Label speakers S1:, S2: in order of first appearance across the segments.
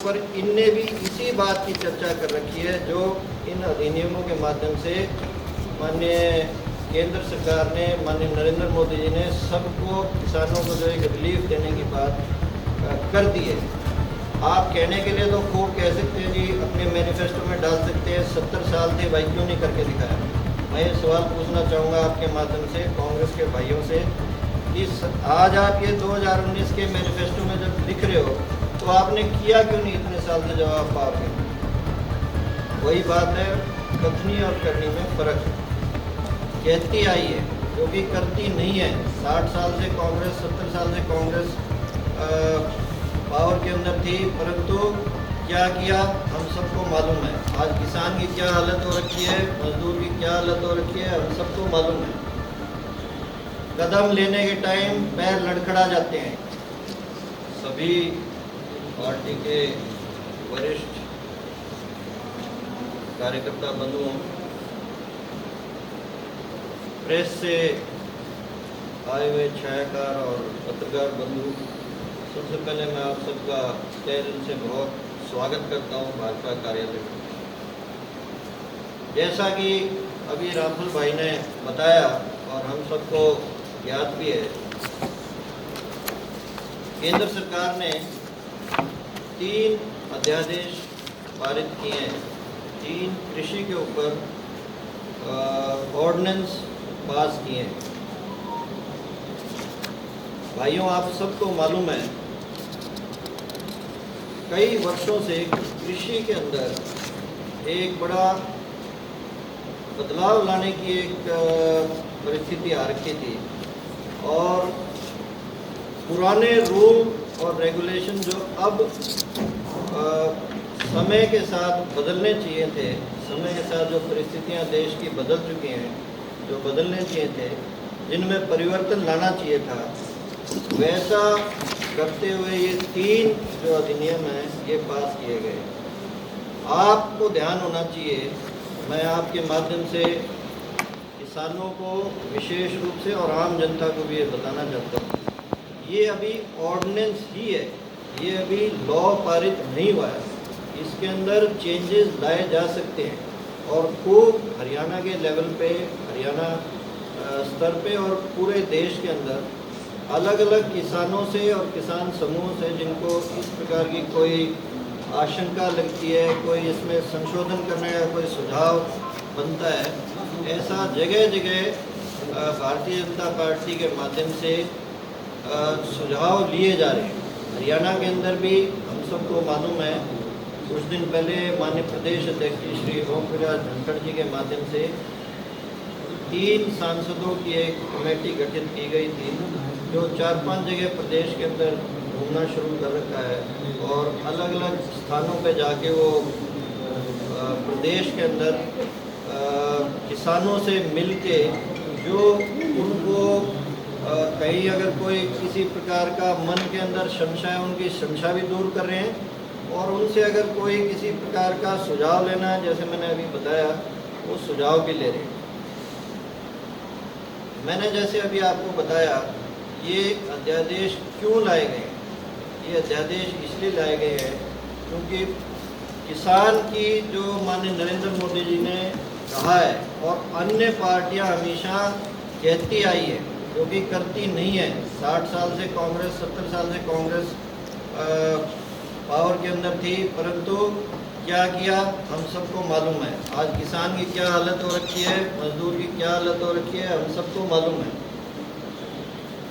S1: पर इनने भी इसी बात की चर्चा कर रखी है जो इन अधिनियमों के माध्यम से माननीय केंद्र सरकार ने, माननीय नरेंद्र मोदी जी ने सबको, किसानों को जो एक रिलीफ देने की बात कर दी है। आप कहने के लिए तो खूब कह सकते हैं जी, अपने मैनिफेस्टो में डाल सकते हैं 70 साल थे भाई, क्यों नहीं करके दिखाया। मैं ये सवाल पूछना चाहूँगा आपके माध्यम से कांग्रेस के भाइयों से कि आज आप ये 2019 के मैनिफेस्टो में जब लिख रहे हो तो आपने किया क्यों नहीं इतने साल से, जवाब पाओगे। वही बात है, कथनी और करनी में फ़र्क है। कहती आई है जो कि करती नहीं है। 60 साल से कांग्रेस, 70 साल से कांग्रेस पावर के अंदर थी, परंतु क्या किया हम सबको मालूम है। आज किसान की क्या हालत हो रखी है, मजदूर की क्या हालत हो रखी है, हम सबको मालूम है। कदम लेने के टाइम पैर लड़खड़ा जाते हैं। सभी पार्टी के वरिष्ठ कार्यकर्ता बंधुओं, प्रेस से आए हुए छायाकार और पत्रकार बंधु, सबसे पहले मैं आप सबका तहे दिल से बहुत स्वागत करता हूं भाजपा कार्यालय में। जैसा कि अभी राहुल भाई ने बताया और हम सबको याद भी है, केंद्र सरकार ने 3 अध्यादेश पारित किए हैं। 3 कृषि के ऊपर ऑर्डिनेंस पास किए हैं। भाइयों, आप सबको मालूम है कई वर्षों से कृषि के अंदर एक बड़ा बदलाव लाने की एक परिस्थिति आ रखी थी और पुराने रूल और रेगुलेशन जो अब समय के साथ बदलने चाहिए थे, समय के साथ जो परिस्थितियां देश की बदल चुकी हैं, जो बदलने चाहिए थे, जिनमें परिवर्तन लाना चाहिए था, वैसा करते हुए ये 3 जो अधिनियम हैं ये पास किए गए। आपको ध्यान होना चाहिए, मैं आपके माध्यम से किसानों को विशेष रूप से और आम जनता को भी ये बताना चाहता हूँ, ये अभी ऑर्डिनेंस ही है, ये अभी लॉ पारित नहीं हुआ है। इसके अंदर चेंजेस लाए जा सकते हैं और खूब हरियाणा के लेवल पे, हरियाणा स्तर पे और पूरे देश के अंदर अलग अलग किसानों से और किसान समूह से जिनको इस प्रकार की कोई आशंका लगती है, कोई इसमें संशोधन करने का कोई सुझाव बनता है, ऐसा जगह जगह भारतीय जनता पार्टी के माध्यम से सुझाव लिए जा रहे हैं। हरियाणा के अंदर भी हम सबको मालूम है, कुछ दिन पहले माननीय प्रदेश अध्यक्ष श्री ओम प्रकाश धनखड़ जी के माध्यम से 3 सांसदों की एक कमेटी गठित की गई थी जो 4-5 जगह प्रदेश के अंदर घूमना शुरू कर रखा है और अलग अलग स्थानों पे जाके वो प्रदेश के अंदर किसानों से मिल के जो उनको कहीं अगर कोई किसी प्रकार का मन के अंदर संशय, उनकी संशय भी दूर कर रहे हैं और उनसे अगर कोई किसी प्रकार का सुझाव लेना है, जैसे मैंने अभी बताया, वो सुझाव भी ले रहे हैं। मैंने जैसे अभी आपको बताया, ये अध्यादेश क्यों लाए गए? ये अध्यादेश इसलिए लाए गए हैं क्योंकि किसान की जो माननीय नरेंद्र मोदी जी ने कहा है और अन्य पार्टियां हमेशा कहती आई है, जो कि करती नहीं है। 60 साल से कांग्रेस, 70 साल से कांग्रेस पावर के अंदर थी, परंतु क्या किया हम सबको मालूम है। आज किसान की क्या हालत हो रखी है, मजदूर की क्या हालत हो रखी है, हम सबको मालूम है।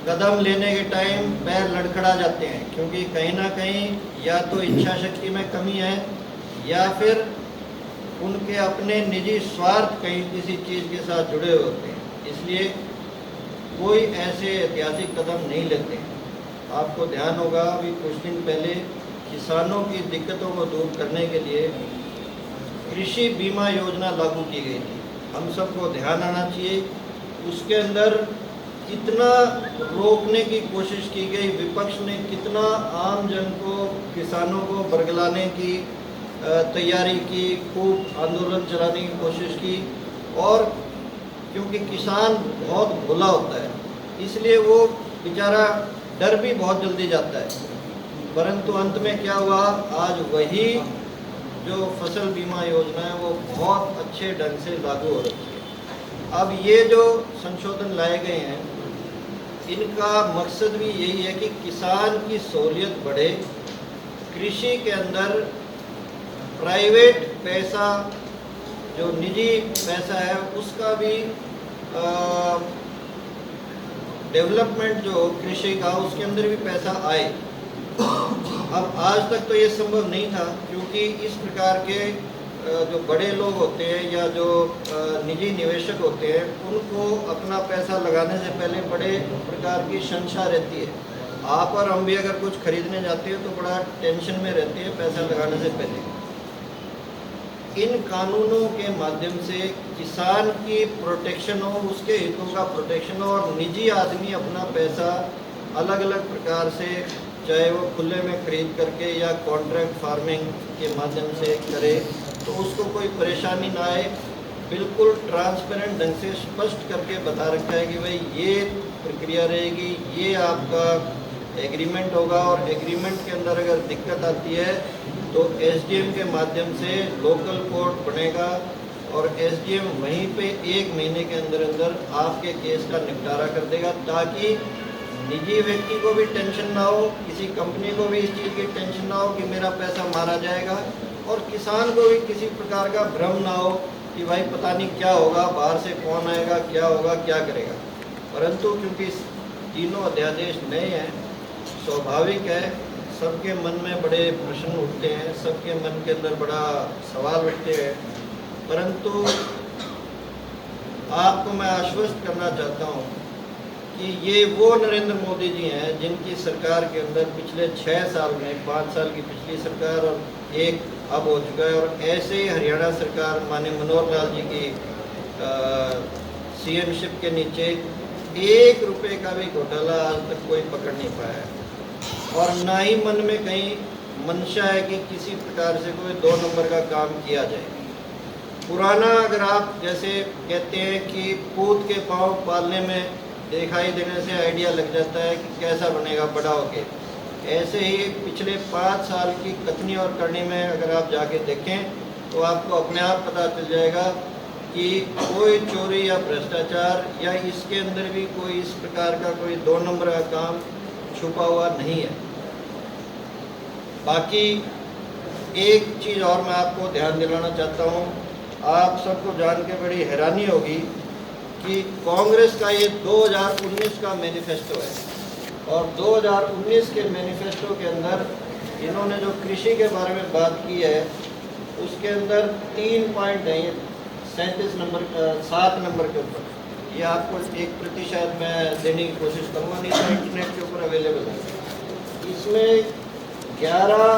S1: कदम लेने के टाइम पैर लड़खड़ा जाते हैं क्योंकि कहीं ना कहीं या तो इच्छा शक्ति में कमी है या फिर उनके अपने निजी स्वार्थ कहीं किसी चीज़ के साथ जुड़े हुए होते हैं, इसलिए कोई ऐसे ऐतिहासिक कदम नहीं लेते। आपको ध्यान होगा, अभी कुछ दिन पहले किसानों की दिक्कतों को दूर करने के लिए कृषि बीमा योजना लागू की गई थी। हम सबको ध्यान आना चाहिए, उसके अंदर कितना रोकने की कोशिश की गई, विपक्ष ने कितना आम जन को, किसानों को बरगलाने की तैयारी की, खूब आंदोलन चलाने की कोशिश की। और क्योंकि किसान बहुत भोला होता है, इसलिए वो बेचारा डर भी बहुत जल्दी जाता है। परंतु अंत में क्या हुआ, आज वही जो फसल बीमा योजना है वो बहुत अच्छे ढंग से लागू हो रही है। अब ये जो संशोधन लाए गए हैं, इनका मकसद भी यही है कि किसान की सहूलियत बढ़े, कृषि के अंदर प्राइवेट पैसा, जो निजी पैसा है, उसका भी डेवलपमेंट जो कृषि का, उसके अंदर भी पैसा आए। अब आज तक तो ये संभव नहीं था, क्योंकि इस प्रकार के जो बड़े लोग होते हैं या जो निजी निवेशक होते हैं, उनको अपना पैसा लगाने से पहले बड़े प्रकार की शंका रहती है। आप और हम भी अगर कुछ खरीदने जाते हैं तो बड़ा टेंशन में रहते हैं पैसा लगाने से पहले। इन कानूनों के माध्यम से किसान की प्रोटेक्शन हो, उसके हितों का प्रोटेक्शन हो, और निजी आदमी अपना पैसा अलग अलग प्रकार से, चाहे वो खुले में खरीद करके या कॉन्ट्रैक्ट फार्मिंग के माध्यम से करे, तो उसको कोई परेशानी ना आए। बिल्कुल ट्रांसपेरेंट ढंग से स्पष्ट करके बता रखा है कि भाई ये प्रक्रिया रहेगी, ये आपका एग्रीमेंट होगा, और एग्रीमेंट के अंदर अगर दिक्कत आती है तो एसडीएम के माध्यम से लोकल कोर्ट बनेगा, और एसडीएम वहीं पे 1 महीने के अंदर अंदर आपके केस का निपटारा कर देगा, ताकि निजी व्यक्ति को भी टेंशन ना हो, किसी कंपनी को भी इस चीज़ की टेंशन ना हो कि मेरा पैसा मारा जाएगा, और किसान को भी किसी प्रकार का भ्रम ना हो कि भाई पता नहीं क्या होगा, बाहर से कौन आएगा, क्या होगा, क्या करेगा। परंतु क्योंकि तीनों अध्यादेश नए हैं, स्वाभाविक है सबके मन में बड़े प्रश्न उठते हैं, सबके मन के अंदर बड़ा सवाल उठते हैं। परंतु आपको मैं आश्वस्त करना चाहता हूँ कि ये वो नरेंद्र मोदी जी हैं जिनकी सरकार के अंदर पिछले 6 साल में, 5 साल की पिछली सरकार और 1 अब हो चुका है, और ऐसे ही हरियाणा सरकार माननीय मनोहर लाल जी की सीएमशिप के नीचे 1 रुपये का भी घोटाला आज तक कोई पकड़ नहीं पाया है, और ना ही मन में कहीं मंशा है कि किसी प्रकार से कोई 2 नंबर का काम किया जाए। पुराना अगर आप जैसे कहते हैं कि पूत के पाँव पालने में दिखाई देने से आइडिया लग जाता है कि कैसा बनेगा बड़ा होके, ऐसे ही पिछले 5 साल की कथनी और करनी में अगर आप जाके देखें तो आपको अपने आप पता चल जाएगा कि कोई चोरी या भ्रष्टाचार या इसके अंदर भी कोई इस प्रकार का कोई 2 नंबर का काम छुपा हुआ नहीं है। बाकी एक चीज़ और मैं आपको ध्यान दिलाना चाहता हूँ, आप सबको जान के बड़ी हैरानी होगी कि कांग्रेस का ये 2019 का मैनिफेस्टो है, और 2019 के मैनिफेस्टो के अंदर इन्होंने जो कृषि के बारे में बात की है, उसके अंदर 3 पॉइंट हैं, 37 नंबर 7 नंबर के ऊपर। ये आपको एक प्रति शायद मैं देने की कोशिश करूँगा, नहीं तो इंटरनेट के ऊपर अवेलेबल है। इसमें 11,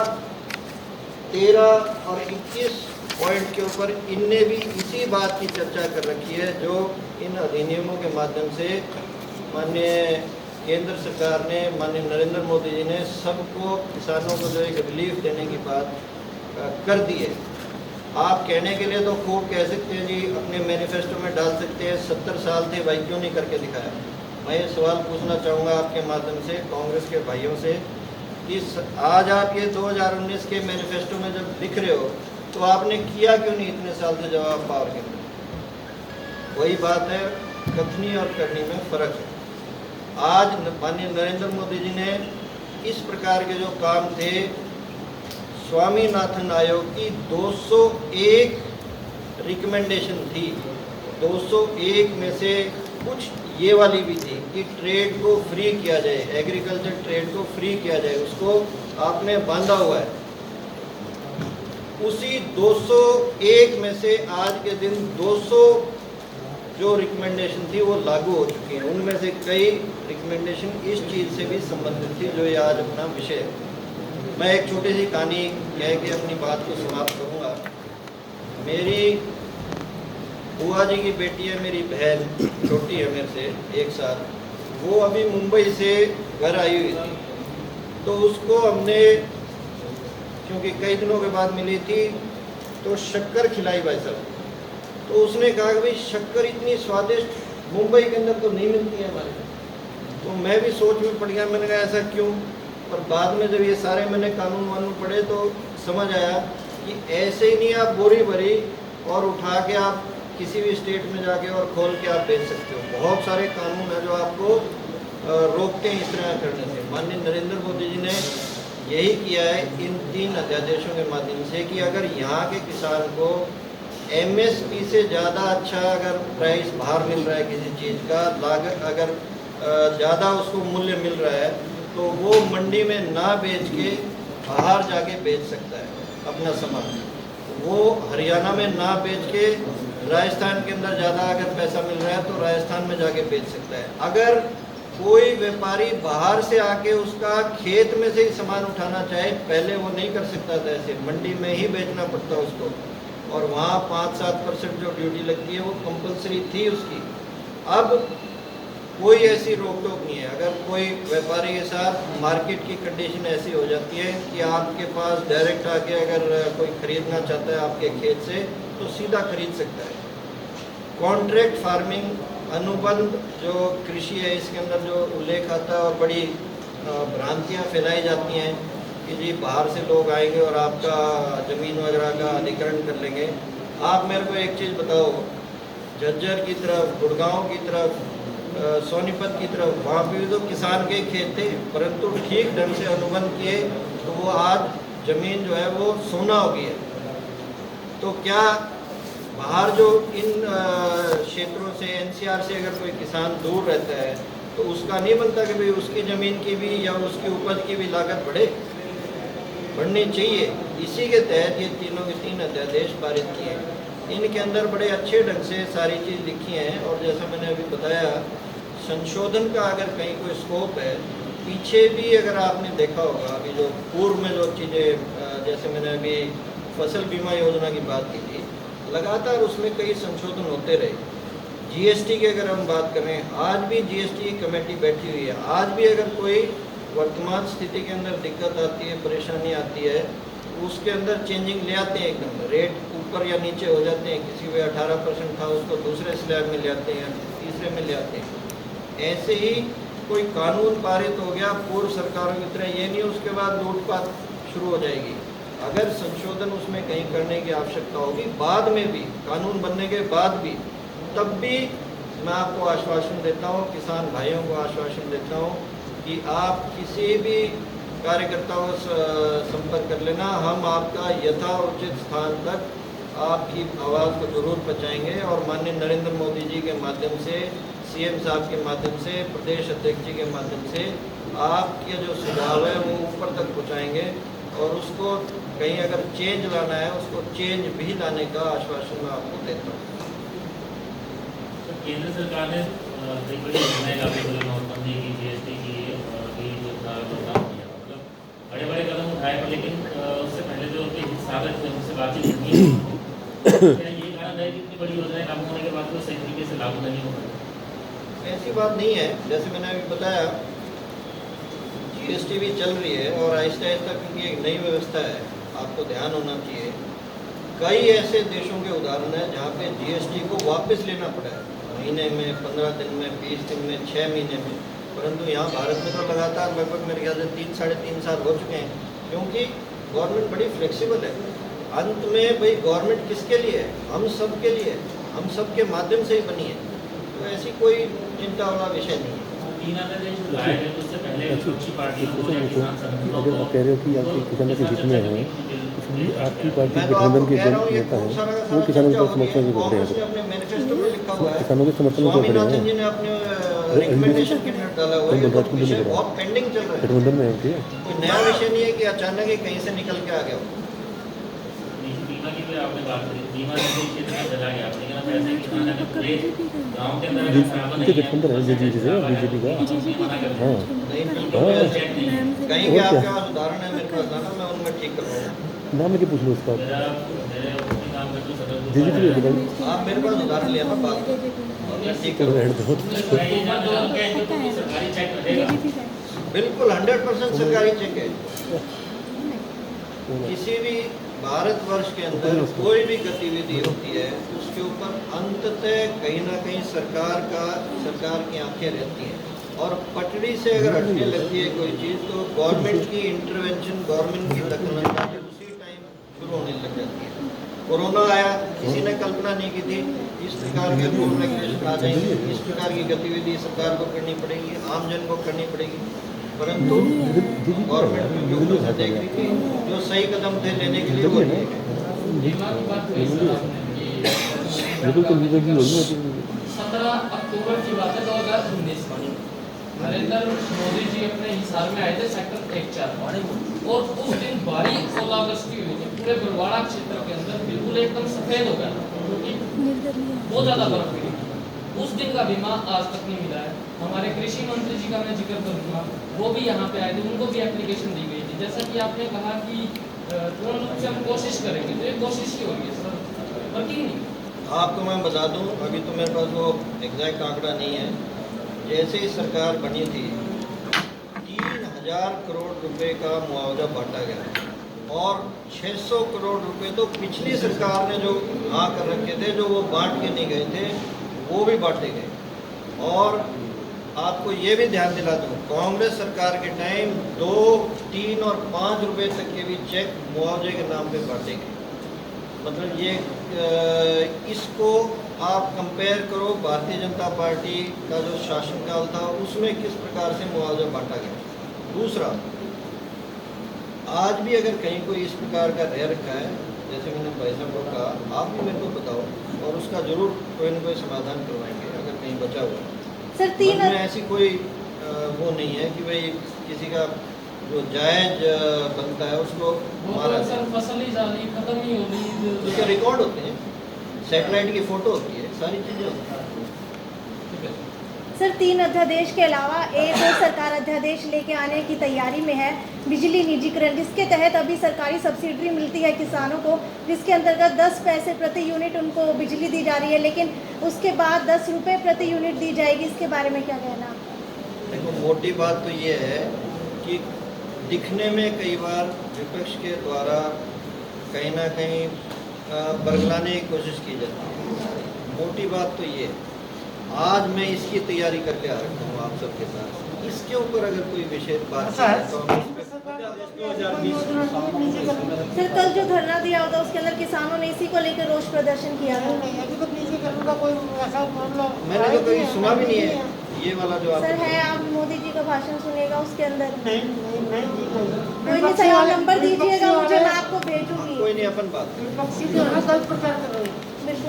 S1: 13 और 21 पॉइंट के ऊपर इनने भी इसी बात की चर्चा कर रखी है, जो इन अधिनियमों के माध्यम से माननीय केंद्र सरकार ने, माननीय नरेंद्र मोदी जी ने सबको, किसानों को जो एक रिलीफ देने की बात कर दी है। आप कहने के लिए तो खूब कह सकते हैं जी, अपने मैनिफेस्टो में डाल सकते हैं, 70 साल थे भाई क्यों नहीं करके दिखाया। मैं ये सवाल पूछना चाहूँगा आपके माध्यम से कांग्रेस के भाइयों से कि आज आप ये 2019 के मैनिफेस्टो में जब लिख रहे हो तो आपने किया क्यों नहीं इतने साल से जवाब पावर के अंदर। वही बात है, कथनी और करनी में फ़र्क है। आज माननीय नरेंद्र मोदी जी ने इस प्रकार के जो काम थे, स्वामीनाथन आयोग की 201 रिकमेंडेशन थी, 201 में से कुछ ये वाली भी थी कि ट्रेड को फ्री किया जाए, एग्रीकल्चर ट्रेड को फ्री किया जाए, उसको आपने बांधा हुआ है। उसी 201 में से आज के दिन 200 जो रिकमेंडेशन थी वो लागू हो चुकी हैं। उनमें से कई रिकमेंडेशन इस चीज़ से भी संबंधित थी जो ये आज अपना विषय है। मैं एक छोटी सी कहानी कह के अपनी बात को समाप्त करूँगा। मेरी बुआ जी की बेटी है, मेरी बहन छोटी है मेरे से 1 साल, वो अभी मुंबई से घर आई हुई थी, तो उसको हमने, क्योंकि कई दिनों के बाद मिली थी, तो शक्कर खिलाई भाई साहब। तो उसने कहा कि भाई शक्कर इतनी स्वादिष्ट मुंबई के अंदर तो नहीं मिलती है हमारे। तो मैं भी सोच में पड़ गया, मैंने कहा ऐसा क्यों। पर बाद में जब ये सारे मैंने कानून वानून पढ़े तो समझ आया कि ऐसे ही नहीं आप बोरी भरी और उठा के आप किसी भी स्टेट में जाके और खोल के आप बेच सकते हो। बहुत सारे कानून है जो आपको रोकते हैं इस तरह करने से। माननीय नरेंद्र मोदी जी ने यही किया है इन 3 अध्यादेशों के माध्यम से कि अगर यहाँ के किसान को एमएसपी से ज़्यादा अच्छा अगर प्राइस बाहर मिल रहा है किसी चीज़ का, लागत अगर ज़्यादा उसको मूल्य मिल रहा है तो वो मंडी में ना बेच के बाहर जाके बेच सकता है अपना सामान। वो हरियाणा में ना बेच के राजस्थान के अंदर ज़्यादा अगर पैसा मिल रहा है तो राजस्थान में जाके बेच सकता है। अगर कोई व्यापारी बाहर से आके उसका खेत में से ही सामान उठाना चाहे, पहले वो नहीं कर सकता था, ऐसे मंडी में ही बेचना पड़ता उसको, और वहाँ 5-7% जो ड्यूटी लगती है वो कंपलसरी थी उसकी। अब कोई ऐसी रोक टोक नहीं है। अगर कोई व्यापारी के साथ मार्केट की कंडीशन ऐसी हो जाती है कि आपके पास डायरेक्ट आके अगर कोई खरीदना चाहता है आपके खेत से तो सीधा खरीद सकता है। कॉन्ट्रैक्ट फार्मिंग, अनुबंध जो कृषि है, इसके अंदर जो उल्लेख आता है और बड़ी भ्रांतियाँ फैलाई जाती हैं कि जी बाहर से लोग आएंगे और आपका ज़मीन वगैरह का अधिग्रहण कर लेंगे। आप मेरे को एक चीज़ बताओ, झज्जर की तरफ, गुड़गांव की तरफ, सोनीपत की तरफ, वहाँ पे भी तो किसान के खेत थे, परंतु ठीक ढंग से अनुबंध किए तो वो आज ज़मीन जो है वो सोना हो गई है। तो क्या बाहर जो इन क्षेत्रों से, एनसीआर से अगर कोई किसान दूर रहता है तो उसका नहीं बनता कि भाई उसकी ज़मीन की भी या उसकी उपज की भी लागत बढ़नी चाहिए। इसी के तहत ये तीनों के 3 अध्यादेश पारित किए। इनके अंदर बड़े अच्छे ढंग से सारी चीज़ लिखी हैं, और जैसा मैंने अभी बताया, संशोधन का अगर कहीं कोई स्कोप है, पीछे भी अगर आपने देखा होगा अभी जो पूर्व में जो चीज़ें, जैसे मैंने अभी फसल बीमा योजना की बात की थी, लगातार उसमें कई संशोधन होते रहे। जीएसटी की अगर हम बात करें, आज भी जीएसटी कमेटी बैठी हुई है। आज भी अगर कोई वर्तमान स्थिति के अंदर दिक्कत आती है, परेशानी आती है, उसके अंदर चेंजिंग ले आते हैं, एकदम रेट ऊपर या नीचे हो जाते हैं। किसी में 18% था उसको दूसरे स्लैब में ले आते हैं, तीसरे में ले आते हैं। ऐसे ही कोई कानून पारित हो गया पूर्व सरकारों की तरह, ये नहीं उसके बाद लूटपाट शुरू हो जाएगी। अगर संशोधन उसमें कहीं करने की आवश्यकता होगी बाद में भी, कानून बनने के बाद भी, तब भी मैं आपको आश्वासन देता हूँ, किसान भाइयों को आश्वासन देता हूँ कि आप किसी भी कार्यकर्ताओं से संपर्क कर लेना। हम आपका यथाउचित स्थान तक आपकी आवाज़ को जरूर पहुँचाएंगे, और माननीय नरेंद्र मोदी जी के माध्यम से, सीएम साहब के माध्यम से, प्रदेश अध्यक्ष जी के माध्यम से आपके जो सुझाव है वो ऊपर तक पहुँचाएंगे, और उसको कहीं अगर चेंज लाना है उसको चेंज भी लाने का आश्वासन मैं आपको देता हूँ।
S2: केंद्र सरकार ने कई बड़ी योजनाएं लागू करी, नोटबंदी की, जीएसटी की, जो था लॉकडाउन किया, मतलब बड़े बड़े कदम उठाए, लेकिन उससे पहले जो उनके हितधारक थे उनसे बातचीत हुई, क्या ये कारण है कि इतनी बड़ी योजनाएं लागू होने के बाद वो सही तरीके से लागू नहीं हो पाई?
S1: ऐसी बात नहीं है। जैसे मैंने अभी बताया, जीएसटी भी चल रही है और आहिस्ता आहिस्ता, क्योंकि एक नई व्यवस्था है, आपको ध्यान होना चाहिए। कई ऐसे देशों के उदाहरण हैं जहाँ पे जीएसटी को वापस लेना पड़ा है, महीने में, 15 दिन में, 20 दिन में, 6 महीने में, परंतु यहाँ भारत में तो लगातार लगभग मेरे ख्याल से 3-3.5 साल हो चुके हैं, क्योंकि गवर्नमेंट बड़ी फ्लेक्सिबल है। अंत में भाई गवर्नमेंट किसके लिए है? हम सब के लिए, हम सब के माध्यम से ही बनी है, तो ऐसी कोई चिंता वाला विषय नहीं है।
S3: अगर आप कह रहे हो कि आपके किसानों के हित में है, इसलिए आपकी पार्टी गठबंधन के जो नेता है वो किसानों के समर्थन में बोल रहे हैं, किसानों के समर्थन में बोल रहे हैं, गठबंधन में है।
S1: कोई नया विषय नहीं है कि अचानक ही कहीं से निकल के आ गया हो।
S2: आपने बात करी, बीमा क्षेत्र में चला गया, लेकिन अब ऐसे किसान अगर पूरे गाँव के अंदर
S3: गठबंधन है बीजेपी का, हाँ
S1: कहीं के आपके पास उदाहरण है मेरे पास, ना मैं उनमें ठीक करूँगा।
S3: नाम लेके पूछ लो उसका,
S1: आप मेरे पास उदाहरण लिया ना बात, ठीक करो। बिल्कुल 100% सरकारी चेक है। किसी भी भारतवर्ष के अंदर कोई भी गतिविधि होती है उसके ऊपर अंततः कहीं ना कहीं सरकार की आंखें रहती हैं, और पटड़ी से अगर हटने लगती है कोई चीज़ तो गवर्नमेंट की इंटरवेंशन, गवर्नमेंट की दखलंदाजी उसी टाइम शुरू होने लग जाती है। कोरोना आया, किसी ने कल्पना नहीं की थी इस प्रकार के रूल रेगुलेशन आ जाएंगे, इस प्रकार की गतिविधि सरकार को करनी पड़ेगी, आम जन को करनी पड़ेगी। परंतु गवर्नमेंट जो कुछ देख रही थी, जो सही कदम थे लेने के लिए वो लिए गए।
S3: बिल्कुल
S4: 17 अक्टूबर की बात है 2019 में नरेंद्र मोदी जी अपने हिसार में आए थे सेक्टर 1-4 और उस दिन भारी ओलावृष्टि हुई थी पूरे बरवाड़ा क्षेत्र के अंदर, बिल्कुल एकदम सफेद हो गया क्योंकि बहुत ज्यादा बर्फ गिरी। उस दिन का बीमा आज तक नहीं मिला है। हमारे कृषि मंत्री जी का मैं जिक्र करूंगा, वो भी यहाँ पे आए थे, उनको भी एप्लीकेशन दी गई थी। जैसा कि आपने कहा कि पूर्ण रूप से हम कोशिश करेंगे, तो ये कोशिश ही हो रही है सर, वर्किंग नहीं।
S1: आपको मैं बता दूं, अभी तो मेरे पास वो एग्जैक्ट आंकड़ा नहीं है, जैसे ही सरकार बनी थी 3000 करोड़ रुपए का मुआवजा बांटा गया और 600 करोड़ रुपए तो पिछली सरकार ने जो हाँ कर रखे थे, जो वो बांट के नहीं गए थे, वो भी बांटे गए। और आपको ये भी ध्यान दिला दूँ, कांग्रेस सरकार के टाइम 2, 3 और 5 रुपए तक के भी चेक मुआवजे के नाम पे बांटे गए। मतलब ये इसको आप कंपेयर करो भारतीय जनता पार्टी का जो शासनकाल था उसमें किस प्रकार से मुआवजा बांटा गया। दूसरा, आज भी अगर कहीं कोई इस प्रकार का रह रखा है, जैसे मैंने भाई साहब को कहा, आप भी मेरे को बताओ और उसका जरूर कोई ना कोई समाधान करवाएंगे अगर कहीं बचा हुआ
S5: सर। 3
S1: में ऐसी कोई वो नहीं है कि भाई किसी का जो जायज बनता है उसको मारा जाए।
S4: सर फसल ही जानी खत्म ही हो रही,
S1: उसके रिकॉर्ड होते हैं, सैटेलाइट की फोटो होती है, सारी चीज़ें होती हैं।
S5: सर 3 अध्यादेश के अलावा एक और सरकार अध्यादेश लेके आने की तैयारी में है, बिजली निजीकरण, जिसके तहत अभी सरकारी सब्सिडी मिलती है किसानों को, जिसके अंतर्गत 10 पैसे प्रति यूनिट उनको बिजली दी जा रही है, लेकिन उसके बाद 10 रुपये प्रति यूनिट दी जाएगी। इसके बारे में क्या कहना?
S1: देखो, मोटी बात तो ये है कि दिखने में कई बार विपक्ष के द्वारा कहीं ना कहीं बरगलाने की कोशिश की जाती है। मोटी बात तो ये, आज मैं इसकी तैयारी करके आ रखा हूँ आप सबके साथ। इसके ऊपर अगर कोई विशेष बात है तो हम इस
S5: सर कल जो धरना दिया होता उसके अंदर किसानों ने इसी को लेकर रोष प्रदर्शन किया था।
S1: मैंने तो कहीं सुना भी नहीं है ये वाला जो आप
S5: सर है, आप मोदी जी का भाषण सुनेगा उसके अंदर। कोई नहीं सर, आप नंबर दीजिएगा मुझे, मैं आपको भेजूंगी।
S1: कोई नहीं, अपन बात
S5: बिल्कुल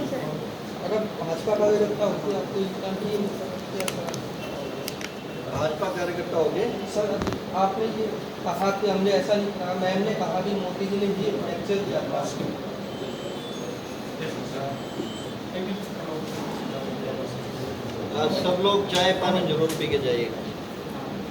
S5: सर।
S6: अगर भाजपा कार्यकर्ता होती आपको
S1: भाजपा कार्यकर्ता हो गए
S6: सर, आपने ये कहा कि हमने ऐसा नहीं कहा, मैम ने कहा कि मोदी जी ने ये लेक्चर दिया था।
S1: आज सब लोग चाय पानी जरूर पी के जाइएगा।